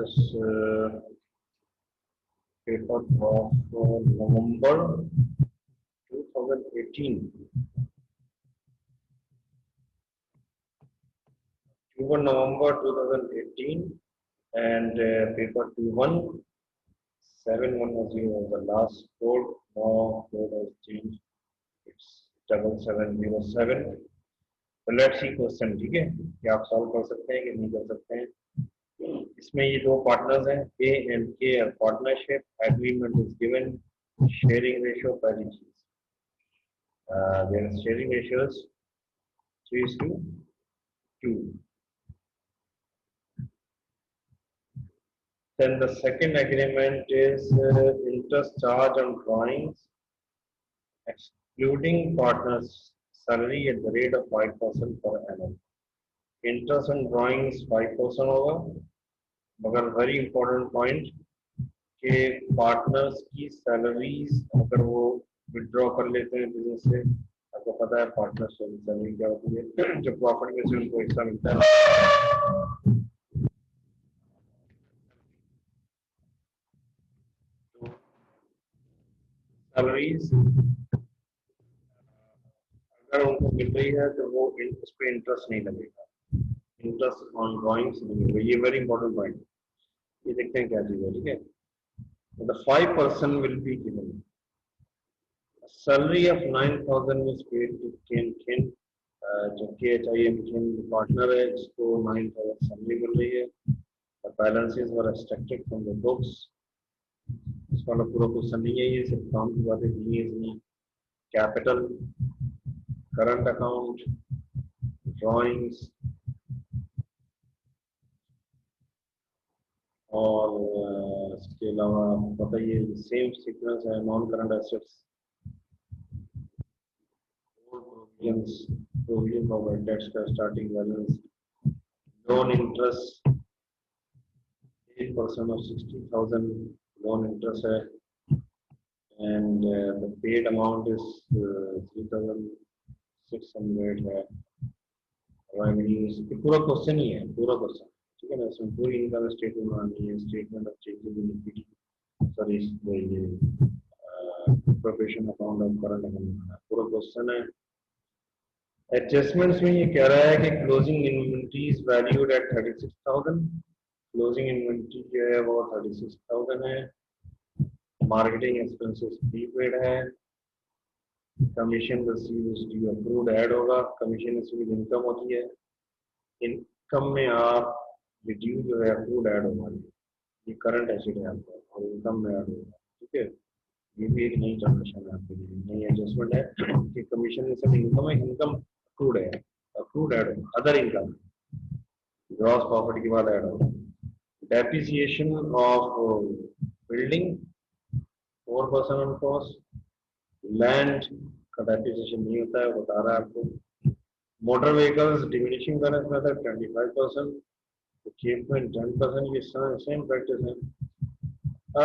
this paper of November 2018. November 2018, and paper 21710 was the last code. Now code has changed. It's 7707. तो let's see question, ठीक है, कि आप solve कर सकते हैं कि नहीं कर सकते हैं। इसमें ये दो पार्टनर्स हैं, A and K, partnership agreement is given, sharing ratio पहली चीज, their sharing ratios 3:2. Then the second agreement is interest charge on drawings, excluding partners' salary at the rate of 5% per annum. Interest on drawings 5% होगा, मगर very important point कि partners की salaries अगर वो withdraw कर लेते हैं बिजनेस से, आपको पता है पार्टनर सैलरी क्या होती है, जो प्रॉफिट में से उनको हिस्सा मिलता है। सैलरीज अगर उनको मिल रही है तो वो उस पर इंटरेस्ट नहीं लगेगा, इंटरेस्ट ऑन ड्रॉइंग्स नहीं लगेगा। ये वेरी इंपॉर्टेंट पॉइंट, ये देखते हैं क्या चीज है, ठीक है। The 5% will be given. A salary of 9,000 is paid to Ken, जो KHIM Ken partner है, जिसको 9,000 सैलरी मिल रही है। The balances were extracted from the books. इस वाला पूरा क्वेश्चन नहीं है, ये सिर्फ काम की बातें नहीं है इसमें। कैपिटल, करंट अकाउंट, ड्राइंग्स और इसके अलावा बताइए सेम सीक्वेंस है, non current assets, provision of debts का starting balance, loan interest 8% of 60,000 loan interest है, and the paid amount is 3,600 है। रेवेन्यूज पूरा क्वेश्चन ही है, पूरा क्वेश्चन, ठीक है ना। इसमें पूरी इनकम स्टेटमेंट बनानी है, statement of changes in equity, sorry ये profession account of current account, पूरा क्वेश्चन है। एडजस्टमेंट्स में ये कह रहा है कि closing inventory is valued at 36,000, closing inventory जो है वो 36,000 है। मार्केटिंग एक्सपेंसेस प्रीपेड है, commission received due approved add होगा, कमीशन रिसीव्ड इनकम होती है, इनकम में आप ये ड्यू जो है अप्रूव्ड ऐड होगा, ये करंट एसेट है आपका और इनकम में ऐड होगा, ठीक है। ये भी एक नई ट्रांजेक्शन है आपके लिए, नई एडजस्टमेंट है कि कमीशन रिसीव्ड इनकम है, इनकम अप्रूव्ड है, अप्रूव्ड ऐड होगा, अदर इनकम ग्रॉस प्रॉफिट के बाद ऐड होगा। Depreciation of building 4% on cost, land का डेप्रिसिएशन नहीं होता है, बता रहा है आपको। Motor vehicles diminishing balance method 25%, equipment 10%, ये सेम प्रैक्टिस है।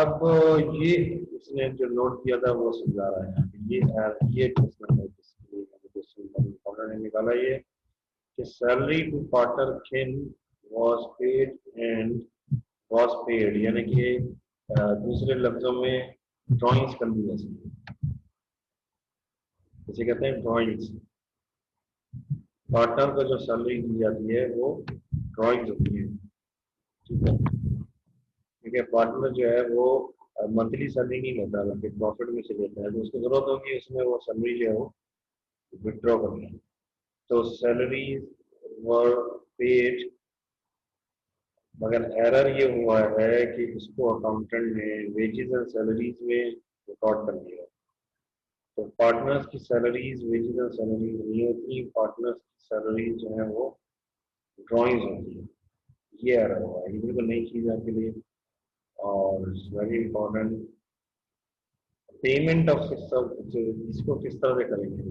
अब ये इसने जो नोट किया था वो समझा रहा है, ये एडजस्टमेंट है जिसके निकाला ये कि सैलरी टू पार्टनर खेन was paid and was paid, यानी कि दूसरे लफ्जों में ड्राइंग्स कर दी जाती है, इसे कहते हैं ड्राइंग्स। पार्टनर को जो सैलरी दी जाती है वो ड्राइंग्स होती है, ठीक है। ठीक है, पार्टनर जो है वो मंथली सैलरी नहीं लेता, बल्कि प्रॉफिट में से लेता है, तो उसको जरूरत होगी उसमें वो सैलरी जो है वो विड्रॉ करनी है। तो सैलरीज वर पेड, मगर एरर ये हुआ है कि इसको अकाउंटेंट ने वेजेस एंड सैलरीज में रिकॉर्ड कर दिया। तो पार्टनर्स की सैलरीज वेजेस एंड सैलरीज नहीं होती, पार्टनर्स की सैलरीज जो है वो ड्राइंग्स होती है, ये एरर हुआ है, ये बिल्कुल नई चीज़ आपके लिए और वेरी इंपॉर्टेंट। पेमेंट ऑफ इसको किस तरह से करेंगे,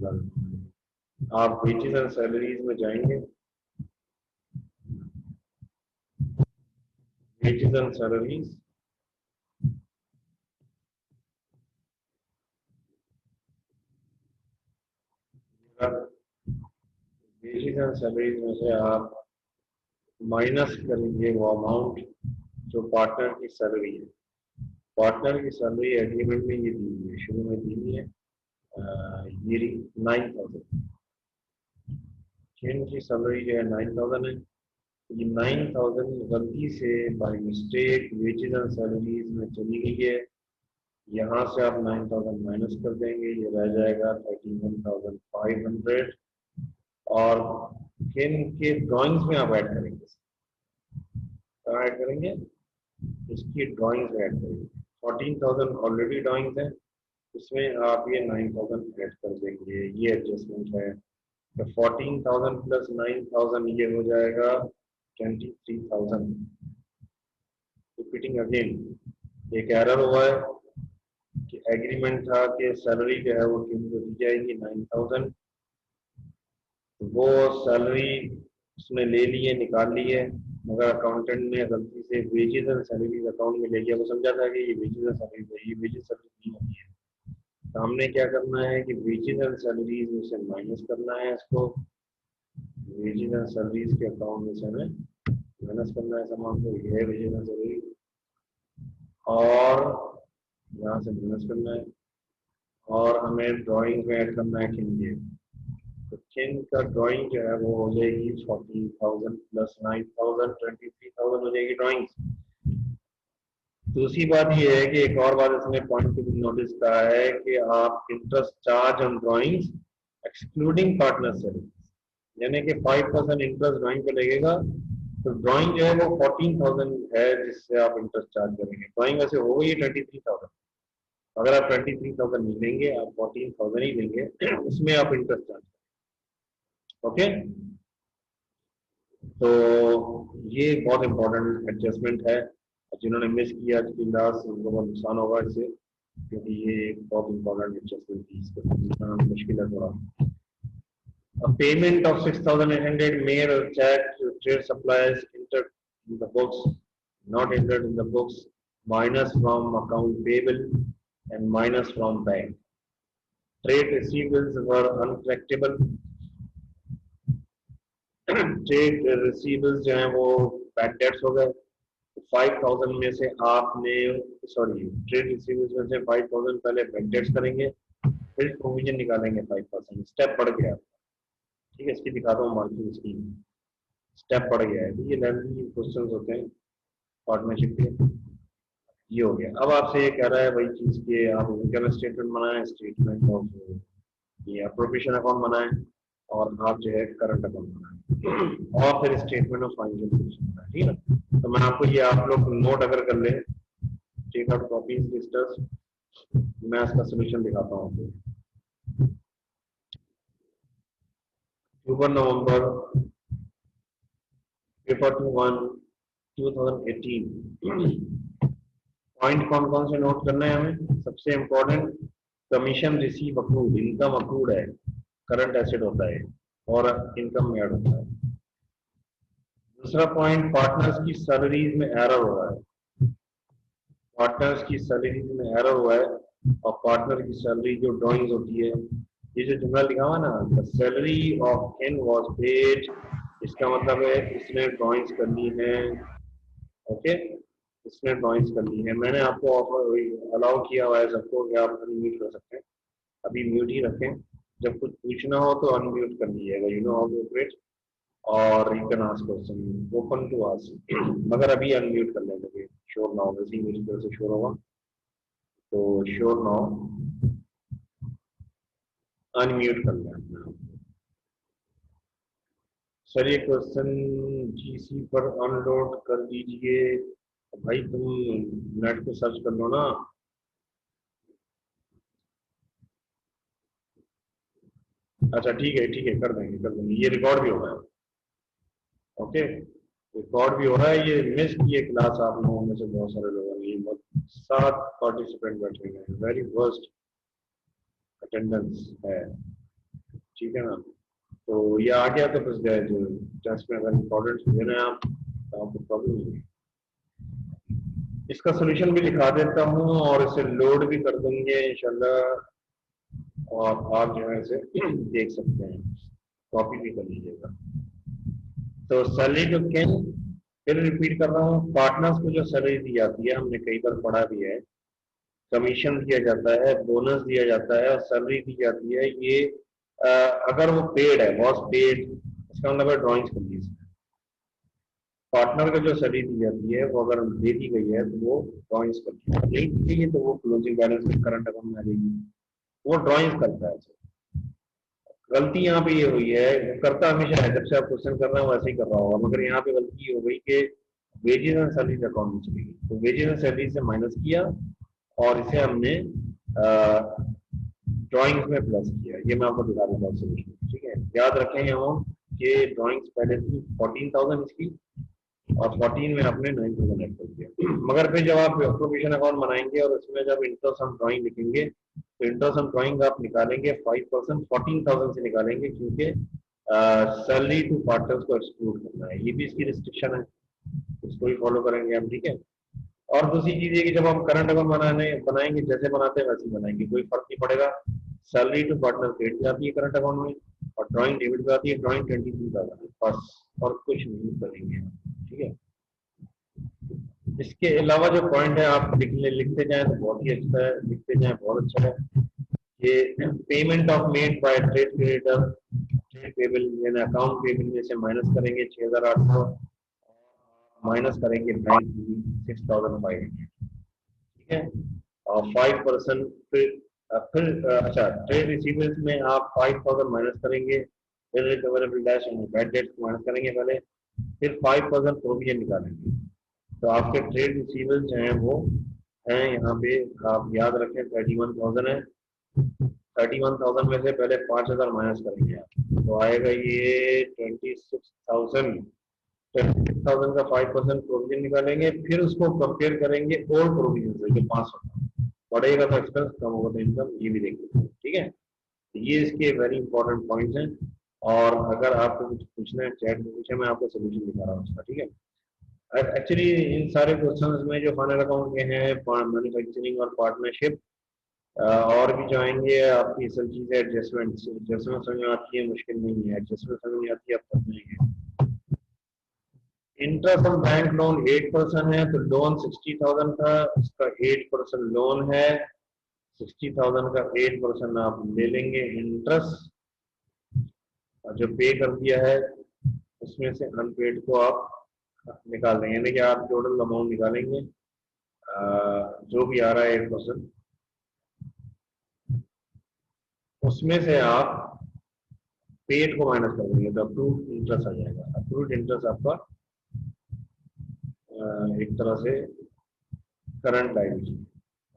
आप वेजेस एंड सैलरीज में जाएंगे, wages and salaries, wages and salaries में से आप माइनस करेंगे वो अमाउंट जो पार्टनर की सैलरी है, पार्टनर की सैलरी एग्रीमेंट में ये दी हुई है, शुरू में दी हुई है ये 9,000। किन की सैलरी जो है 9,000 है। ये 9,000 गलती से by mistake wages and salaries में चली गई है। यहाँ से आप 9,000 माइनस कर देंगे, ये रह जाएगा 31,500। और किन के ड्राइंग्स में आप ऐड करेंगे, कहाँ ऐड करेंगे, इसकी ड्राइंग्स में ऐड करेंगे। 14,000 ऑलरेडी ड्राइंग्स है, इसमें आप ये 9,000 ऐड कर देंगे, ये एडजस्टमेंट है। तो 14,000 प्लस 9,000 ये हो जाएगा 23,000। रिपीटिंग अगेन, एक एरर हुआ है कि एग्रीमेंट था कि सैलरी जो है वो किन को दी जाएगी 9,000, वो सैलरी उसने ले ली है, निकाल ली है, मगर अकाउंटेंट ने गलती से वेजेस एंड सैलरीज अकाउंट में ले लिया। वो समझा था कि ये वेजेस एंड सैलरीज है, ये वेजेस सैलरीज नहीं होती है। तो हमने क्या करना है कि वेजेस एंड सैलरीज में से माइनस करना है इसको, वेजेस एंड सैलरीज के अकाउंट में से हमें माइनस करना है सामान को, ये है वेजेस एंड सैलरी, और यहाँ से माइनस करना है, और हमें ड्राइंग में ऐड करना है किन के। तो किन का ड्राइंग जो है वो हो जाएगी 14,000 प्लस 9,000, 23,000 हो जाएगी ड्राइंग। दूसरी बात ये है कि एक और बात इसमें पॉइंट टू नोटिस का है कि आप interest charge on drawings excluding partner salary, यानी कि 5% इंटरेस्ट ड्राइंग पे लगेगा। तो ड्राइंग जो है वो 14,000 है जिससे आप इंटरेस्ट चार्ज करेंगे। ड्राइंग वैसे हो गई 23,000, अगर आप 23,000 नहीं देंगे, आप 14,000 ही देंगे, उसमें आप इंटरेस्ट चार्ज करेंगे। ओके, तो ये बहुत इंपॉर्टेंट एडजस्टमेंट है, जिन्होंने मिस किया आज की क्लास उनको बहुत नुकसान होगा इससे, क्योंकि ये एक बहुत इंपॉर्टेंट एडजस्टमेंट थी, इसको समझना मुश्किल है थोड़ा। A payment of 6,800 made or check to trade suppliers entered in the books, not entered in the books, minus from account payable and minus from bank. Trade receivables were uncollectible. Trade receivables जो हैं वो bad debts हो गए। 5,000 में से आपने, sorry, trade receivables में से 5,000 पहले बैड डेट्स करेंगे, फिर प्रोविजन निकालेंगे 5%, स्टेप बढ़ गया। ठीक है, इसकी दिखाता हूँ मार्किंग स्कीम, स्टेप बढ़ गया है। तो ये लेंथी क्वेश्चंस होते हैं पार्टनरशिप के। ये हो गया। अब आपसे ये कह रहा है वही चीज के आप इनकम स्टेटमेंट बनाएं, स्टेटमेंट ऑफ ये अप्रोप्रिएशन अकाउंट बनाएं, और आप जो है करंट अकाउंट बनाएं, और फिर स्टेटमेंट ऑफ फाइनेंशियल पोजीशन बनाएं। ठीक है ना। तो मैं आपको ये, आप लोग नोट अगर कर ले, टेक आउट कॉपीज लिस्टर्स, मैं इसका सोल्यूशन दिखाता हूँ आपको। अक्टूबर नवंबर पेपर 1 2018। पॉइंट कौन कौन से नोट करना है हमें? सबसे important, commission receive accrued, income accrued है, करंट एसेट होता है और इनकम में ऐड होता है। दूसरा पॉइंट, पार्टनर्स की सैलरीज में एरर हुआ है, पार्टनर्स की सैलरीज में एरर हुआ है, और पार्टनर की सैलरी जो ड्राइंग्स होती है, ये जो जुमला लिखा हुआ ना, the salary of kin was paid, इसका मतलब है इसने ड्राइंग्स करनी है। ओके, इसने ड्राइंग्स करनी है। मैंने आपको ऑफर अलाउ किया हुआ है सबको कि आप अनम्यूट कर सकते हैं, अभी म्यूट ही रखें, जब कुछ पूछना हो तो अनम्यूट कर लीजिएगा, you know how to operate, और you can ask question, open to ask, मगर अभी अनम्यूट कर लेंगे। श्योर नाउ, वैसे ही मेरी तरफ से श्योर होगा, तो श्योर नाउ अनम्यूट कर लें। सर ये क्वेश्चन जीसी पर अनलोड कर दीजिए। भाई तुम नेट पे सर्च कर लो ना। अच्छा ठीक है, ठीक है, कर देंगे, कर देंगे, ये रिकॉर्ड भी हो रहा है। ओके, रिकॉर्ड भी हो रहा है। ये मिस किए क्लास आप लोगों में से बहुत सारे लोगों ने, बहुत 7 पार्टिसिपेंट बैठे हुए हैं, वेरी वर्स्ट अटेंडेंस है। ठीक है ना, तो ये आ गया तो बस गए, जो टेस्ट में अगर इम्पोर्टेंट दे रहे हैं आप तो आपको प्रॉब्लम नहीं है। इसका सोल्यूशन भी दिखा देता हूँ और इसे लोड भी कर देंगे इंशाल्लाह, और आप जो है इसे देख सकते हैं, कॉपी भी कर लीजिएगा। तो सैलरी टू किन फिर रिपीट कर रहा हूँ, पार्टनर्स को जो सैलरी दी जाती है, हमने कई बार पढ़ा भी है, कमीशन दिया जाता है, बोनस दिया जाता है और सैलरी दी जाती है, ये अगर वो पेड है, वॉज पेड, इसका मतलब है ड्रॉइंग्स कंपनीज। पार्टनर का जो सैलरी दी जाती है वो अगर दे दी गई है तो वो ड्रॉइंग्स करती है, नहीं दी गई तो वो क्लोजिंग बैलेंस में करंट अकाउंट में आ जाएगी, वो ड्रॉइंग्स करता है। गलती यहाँ पे ये हुई है, वो करता हमेशा है, जब से आप क्वेश्चन कर रहे हो वैसे ही कर रहा होगा, मगर यहाँ पे गलती हो गई कि वेजेस एंड सैलरीज अकाउंट में चली गई, तो वेजेस एंड सैलरी से माइनस किया और इसे हमने ड्राइंग्स में प्लस किया। ये मैं आपको दिखा देता हूँ सोल्यूशन, ठीक है। याद रखें यहाँ कि ड्राइंग्स पहले थी 14,000 इसकी, और 14 में आपने 9,000 ऐड कर दिया। मगर फिर जब आप प्रोविजन अकाउंट बनाएंगे और इसमें जब इंटरेस्ट हम ड्राइंग लिखेंगे तो इंटरेस्ट हम ड्राइंग आप निकालेंगे 5%, 14,000 से निकालेंगे, क्योंकि सैलरी टू पार्टनर्स को एक्सक्लूड करना है, ये भी इसकी रिस्ट्रिक्शन है, इसको भी फॉलो करेंगे हम, ठीक है। और दूसरी चीज है कि जब हम करंट अकाउंट बनाएंगे जैसे बनाते हैं वैसे बनाएंगे, कोई फर्क नहीं पड़ेगा। सैलरी टू पार्टनर क्रेडिट जाती है करंट अकाउंट में और ड्राइंग डेबिट जाती है, ड्राइंग 23,000 बस, और कुछ नहीं करेंगे, ठीक है। इसके अलावा जो पॉइंट है आप लिखते जाए तो बहुत ही अच्छा है, लिखते जाए बहुत अच्छा है। ये payment of made by trade creditor, trade payable यानी अकाउंट पेबल में से माइनस करेंगे 6,800, माइनस करेंगे बैंक की 6,500, ठीक है। और 5% फिर अच्छा, ट्रेड रिसीवेबल्स में आप 5,000 माइनस करेंगे, फिर recoverable dash bad debt minus करेंगे पहले, फिर 5% प्रोविजन निकालेंगे। तो आपके ट्रेड रिसीवेबल्स जो हैं वो हैं यहाँ पे, आप याद रखें 31,000 है, 31,000 में से पहले 5,000 माइनस करेंगे आप, तो आएगा ये 26,000। 26,000 का 5% प्रोविजन निकालेंगे, फिर उसको कंपेयर करेंगे ओल्ड प्रोविजन से जो 500 बढ़ेगा तो एक्सपेंस, कम होगा तो इनकम, ये भी देखेंगे, ठीक है। ये इसके वेरी इंपॉर्टेंट पॉइंट्स हैं, और अगर आपको कुछ पूछना है चैट में पूछे, मैं आपको सोल्यूशन दिखा रहा हूँ उसका, ठीक है। एक्चुअली इन सारे क्वेश्चंस में जो फाइनल अकाउंट के हैं, मैन्युफैक्चरिंग और पार्टनरशिप, और भी जो आएंगे आपकी असल चीज है एडजस्टमेंट, एडजस्टमेंट समझ में आती है, मुश्किल नहीं है, एडजस्टमेंट समझ में आती है, आप कर जाएंगे। इंटरेस्ट ऑन बैंक लोन 8% है, तो लोन 60,000 का, उसका 8% लोन है, 60,000 का 8% आप ले लेंगे इंटरेस्ट, और जो पे कर दिया है उसमें से अनपेड को आप निकाल देंगे, यानी कि आप टोटल अमाउंट निकालेंगे जो भी आ रहा है 8%, उसमें से आप पेड को माइनस कर देंगे तो अप्रूव्ड इंटरेस्ट आ जाएगा। अप्रूव्ड इंटरेस्ट आपका एक तरह से करंट लाइबिलिटी,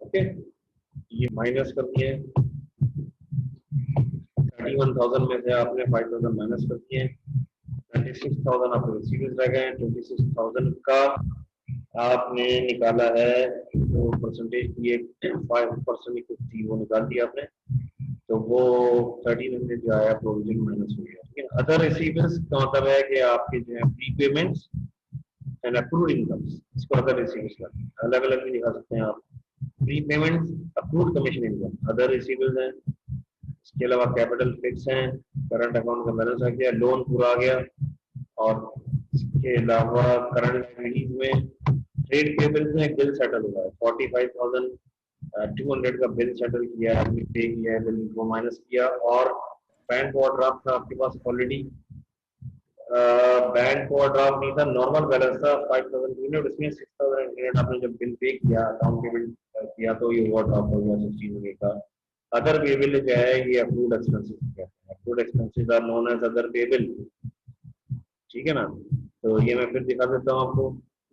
ओके। ये माइनस कर दिए, 31,000 में से आपने 5,000 माइनस कर दिए, 26,000 आपके रिसीवेबल्स रह गए, 26,000 का आपने निकाला है जो परसेंटेज थी, 5% कुछ थी वो निकाल दिया आपने, तो वो 1300 जो आया प्रोविजन माइनस हो गया, ठीक है। अदर रिसीवेबल्स का मतलब है कि आपके जो है pre payments and approved incomes, इसको अदर रिसीवेबल्स अलग अलग भी दिखा सकते हैं आप। Pre payments, approved commission income, other receivables हैं। इसके अलावा कैपिटल फिक्स हैं, करंट अकाउंट का बैलेंस आ गया, लोन पूरा आ गया, और इसके अलावा करंट लायबिलिटीज में ट्रेड पेबल्स में बिल सेटल हुआ है, 45,200 का बिल सेटल किया है, आपने पे किया है, बिल को माइनस किया, और बैंक ओवरड्राफ्ट था आपके पास ऑलरेडी, बैंक ओवरड्राफ्ट नहीं था, नॉर्मल बैलेंस था 5,200, उसमें 6,800 आपने जब बिल पे किया, अकाउंट के बिल किया, तो ये ओवरड्राफ्ट हो गया 16 का। अदर पेबल जो है ये अप्रूव्ड एक्सपेंसेस कहते हैं, approved expenses are known as other payable, ठीक है ना। तो ये मैं फिर दिखा देता हूँ आपको,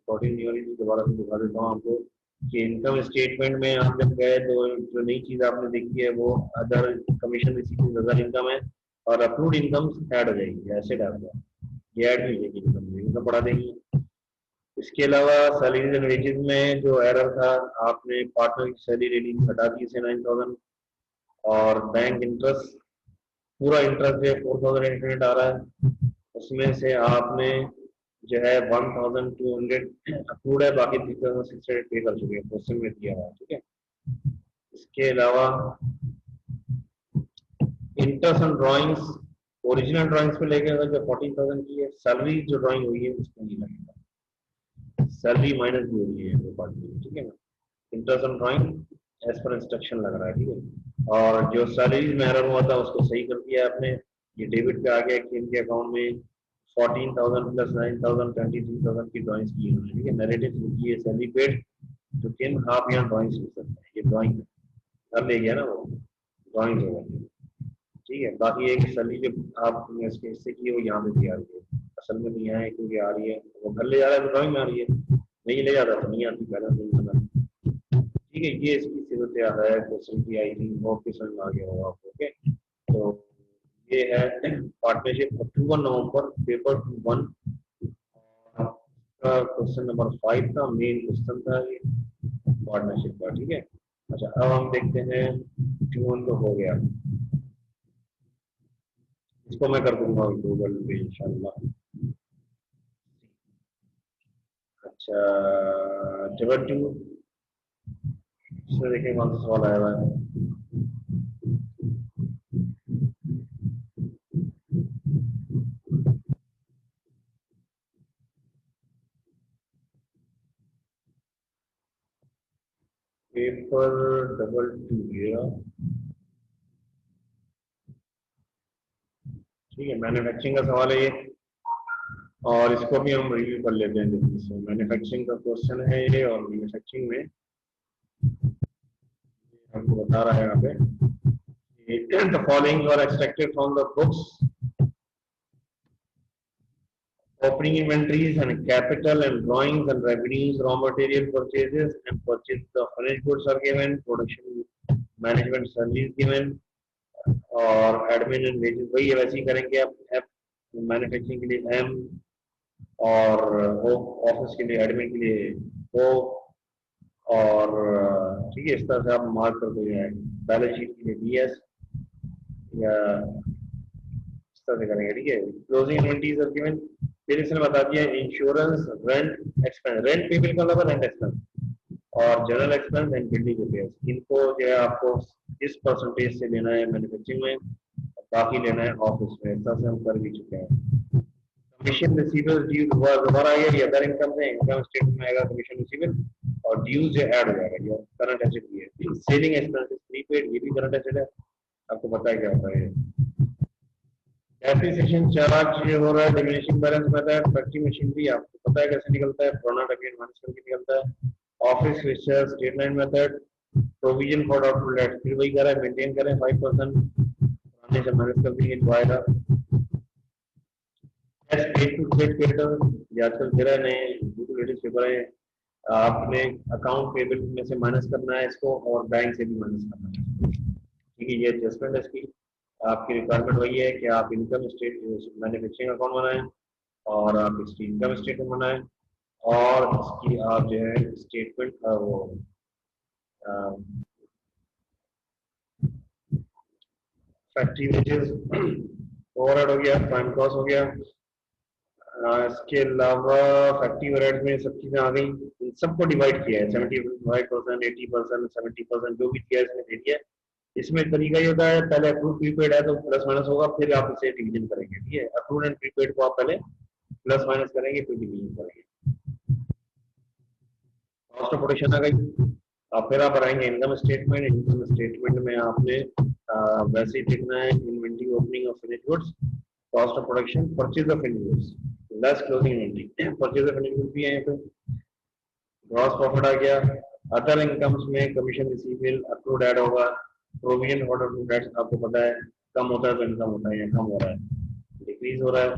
14 दोबारा से दिखा देता हूँ आपको कि इनकम स्टेटमेंट में आप जब गए तो जो नई चीज आपने देखी है वो other commission receive other income है, और अप्रूव्ड इनकम ऐड हो जाएगी, ऐसे डाल दिया, ये ऐड नहीं होगी, इनकम बढ़ा देंगी। इसके अलावा सैलरीज एंड वेजेस में जो एरर था, आपने पार्टनर की सैलरी रेटिंग घटा दी से 9,000, और बैंक इंटरेस्ट, पूरा इंटरेस्ट है 4,800 आ रहा है, उसमें से आपने जो है 1,200 अप्रूव्ड है, बाकी 3,600 पे कर चुके हैं, क्वेश्चन में दिया हुआ है, ठीक है। इसके अलावा interest on drawings, original drawings पे लेके जो 14,000 की है, सैलरी जो ड्राइंग हुई है उसको नहीं लगेगा, सैलरी माइनस भी हो रही है डिपार्टमेंट, ठीक है ना। Interest on drawing as per instruction लग रहा है, ठीक है। और जो सैलरी में एरर हुआ था उसको सही कर दिया आपने, ये डेबिट पे आ गया कि इनके अकाउंट में 14,000 प्लस 9,000 23,000 की ड्राइंग्स की हुई है, ठीक है। नैरेटिव लिखी है सैलरी पेड, तो किन आप यहाँ ड्राइंग्स लिख सकते हैं, ये ड्राइंग घर ले गया ना वो, ड्राइंग होगा, ठीक है। बाकी एक सैलरी जो आपने इसके हिस्से की है वो यहाँ पे भी आ रही है, असल में नहीं है क्योंकि आ रही है, वो घर ले जा रहा है तो ड्राइंग में आ रही है, नहीं ले जाता तो नहीं आती, बैलेंस नहीं बना, ठीक है। ये इसकी सिर्फ है क्वेश्चन की, आई थिंक बहुत क्वेश्चन आ गया होगा आपको, ओके। तो ये है पार्टनरशिप अक्टूबर नवंबर पेपर 1, क्वेश्चन नंबर 5 था, मेन क्वेश्चन था ये पार्टनरशिप का, ठीक है। अच्छा अब हम देखते हैं 2 तो हो गया, इसको मैं कर दूंगा गूगल पे इंशाल्लाह। अच्छा डबल 2 इसमें देखें कौन सा सवाल आया हुआ है। पेपर डबल 2 ये, ठीक है। मैन्युफैक्चरिंग का सवाल है ये, और इसको भी हम रिव्यू कर लेते हैं जल्दी से। मैन्युफैक्चरिंग का क्वेश्चन है ये, और मैन्युफैक्चरिंग में हमको बता रहा है यहाँ पे the following are extracted from the books, opening inventories and capital and drawings and revenues, raw material purchases and purchase the finished goods are given, production management salaries given, और एडमिन एंड वेजेस वही है, वैसे ही करेंगे आप। F manufacturing के लिए M, और office के लिए एडमिन के लिए ओ, और ठीक है इस तरह से आप मार्क कर दो। बैलेंस शीट के लिए बी एस, या इस तरह से करेंगे, ठीक है। क्लोजिंग इन्वेंटरीज आर गिवन, फिर इसने बता दिया insurance, rent expense, rent payable का मतलब रेंट एक्सपेंस, और general expense and building repairs, इनको जो है आपको इस परसेंटेज से लेना है मैन्युफैक्चरिंग में, बाकी लेना है ऑफिस में, इस तरह से हम कर भी चुके हैं। कमीशन रिसीवेबल ड्यू दोबारा आएगा, ये अदर इनकम से इनकम स्टेटमेंट में आएगा कमीशन रिसीवेबल, और ड्यूज जो ऐड हो जाएगा, ये करंट एसेट भी है। सेलिंग एक्सपेंसेस प्रीपेड, ये भी करंट एसेट है, आपको पता है क्या होता है। डेप्रिसिएशन चार्ज हो रहा है, diminishing balance method, factory machinery आपको पता है कैसे निकलता है, प्रोडक्ट अगेन माइनस करके निकलता है। Office fixture straight line method, provision for doubtful debt, फिर वही कह रहा है मेंटेन करें 5%, पुराने से माइनस कर देंगे जो आएगा। पेड टू ट्रेड क्रेडिटर, ये आजकल दे रहे नए लेटेस्ट पेपर है, आपने अकाउंट पेबल में से माइनस करना है इसको, और बैंक से भी माइनस करना है, ठीक है। ये एडजस्टमेंट है इसकी, आपकी रिक्वायरमेंट वही है कि आप इनकम स्टेट मैन्युफैक्चरिंग अकाउंट बनाएं, और आप इसकी इनकम स्टेटमेंट बनाएं, और इसकी आप जो है स्टेटमेंट वो फैक्ट्री वेजेस, ओवरहेड हो गया, प्राइम कॉस्ट हो गया, इसके अलावा फैक्ट्री ओवरहेड में सब चीजें आ गई, इन सबको डिवाइड किया है 75%, 80%, 70%, जो भी किया है इसमें दे दिया है। इसमें तरीका ये होता है, पहले अक्रूड प्रीपेड है तो प्लस माइनस होगा, फिर आप इसे डिवीजन करेंगे, ठीक है। अक्रूड एंड प्रीपेड को आप पहले प्लस माइनस करेंगे, फिर डिवीजन करेंगे। कॉस्ट ऑफ प्रोडक्शन आ गई, अब फिर आप बनाएंगे इनकम स्टेटमेंट, इनकम स्टेटमेंट में आपने वैसे ही लिखना है inventory opening of finished goods, cost of production, purchase of finished goods, less closing inventory, purchase of finished goods भी है यहाँ पे। ग्रॉस प्रॉफिट आ गया, अदर इनकम्स में कमीशन रिसीवेबल अक्रूड ऐड होगा, प्रोविजन फॉर डाउटफुल डेट्स आपको पता है कम होता है तो इनकम होता है, या कम हो रहा है डिक्रीज हो रहा है,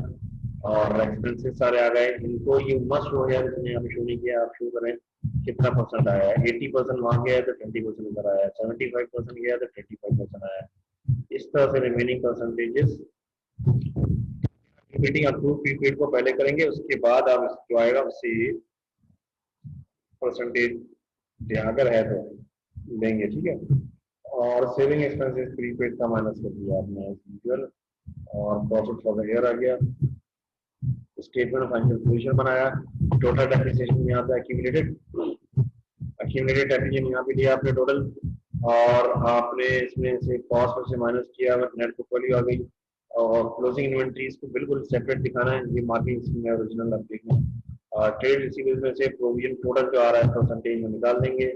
और एक्सपेंसेस सारे आ गए, इनको ये मस्ट हो गया, इसने अभी शो नहीं किया, आप शो करें कितना परसेंट आया है। 80% वहां गया है तो 20% इधर आया है, 75% गया है तो 25% आया है, इस तरह से remaining percentages meeting approve prepaid को पहले करेंगे, उसके बाद आप जो आएगा उससे परसेंटेज अगर है तो लेंगे, ठीक है। और सेविंग एक्सपेंसेस प्रीपेड का माइनस कर दिया आपने एज यूजुअल, और प्रॉफिट फॉर द ईयर आ गया, स्टेटमेंट ऑफ फाइनेंशियल पोजीशन बनाया, टोटल डेप्रिसिएशन यहाँ पे एक्यूमुलेटेड डेप्रिसिएशन यहाँ पे दिया आपने टोटल, और आपने इसमें से कॉस्ट से माइनस किया, नेट बुक वैल्यू आ गई, और क्लोजिंग इन्वेंट्रीज को बिल्कुल सेपरेट दिखाना है, ये मार्किंग में ओरिजिनल आप देखना, ट्रेड रिसीवेबल्स में से प्रोविजन टोटल जो आ रहा है परसेंटेज में निकाल देंगे,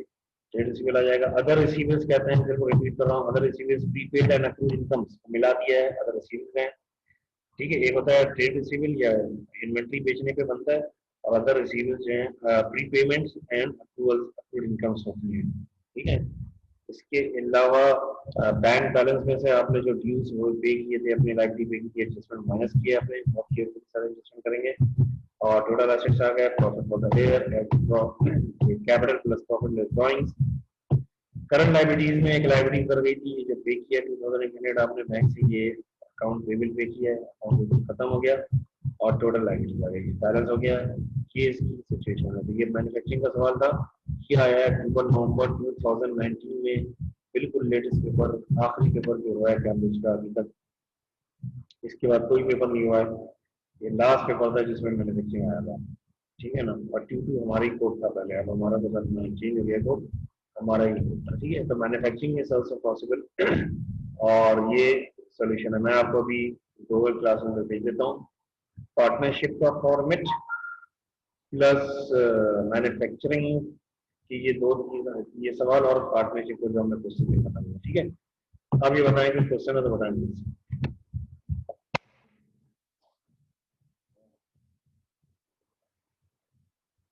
ट्रेड रिसीवेबल आ जाएगा। अदर रिसीवेबल्स कहते हैं, देखो रिपीट कर रहा हूँ, other receivables prepaid and accrued incomes मिला दिया है अदर रिसीवेबल्स में। ठीक है, एक होता है ट्रेड रिसीवेबल या इन्वेंट्री बेचने पे बनता है, और अदर रिसीवेबल्स जो है pre payments and accruals accrued incomes होती है। ठीक है, इसके अलावा बैंक बैलेंस में से आपने जो ड्यूज वो पे किए थे, अपने लाइबिलिटी पे की एडजस्टमेंट माइनस किए आपने, और ये सारे एडजस्टमेंट करेंगे। और टोटल एसेट्स आ गया, profit for the year, capital plus profit less drawings. Current liabilities में एक लाइबिलिटी कर गई थी जो पे किया 2800 आपने बैंक से, ये अकाउंट पेबल पे किया है, अकाउंट पेबल खत्म हो गया और टोटल लाइबिलिटी आ गई, बैलेंस हो गया। ये इसकी सिचुएशन है। तो ये मैन्युफैक्चरिंग का सवाल था, क्या आया है नवंबर 2019 में, बिल्कुल लेटेस्ट पेपर, आखिरी पेपर जो हुआ है कैम्ब्रिज का अभी तक, इसके बाद कोई पेपर नहीं हुआ है, ये लास्ट पेपर था जिसमें मैन्युफैक्चरिंग आया था। ठीक है ना, और Q2 हमारी कोड था पहले, अब हमारा तो सर चेंज हो गया कोड, हमारा ही कोड था। ठीक है, तो मैन्युफैक्चरिंग इज आल्सो पॉसिबल। और ये सोल्यूशन है, मैं आपको अभी गूगल क्लासरूम में भेज देता हूँ। पार्टनरशिप का फॉर्मेट प्लस मैन्युफैक्चरिंग की ये दो चीज, ये सवाल और पार्टनरशिप को जो हमने क्वेश्चन में बताऊंगा। ठीक है, अब ये बताएं कि क्वेश्चन है तो बताएं प्लीज।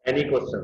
Any question?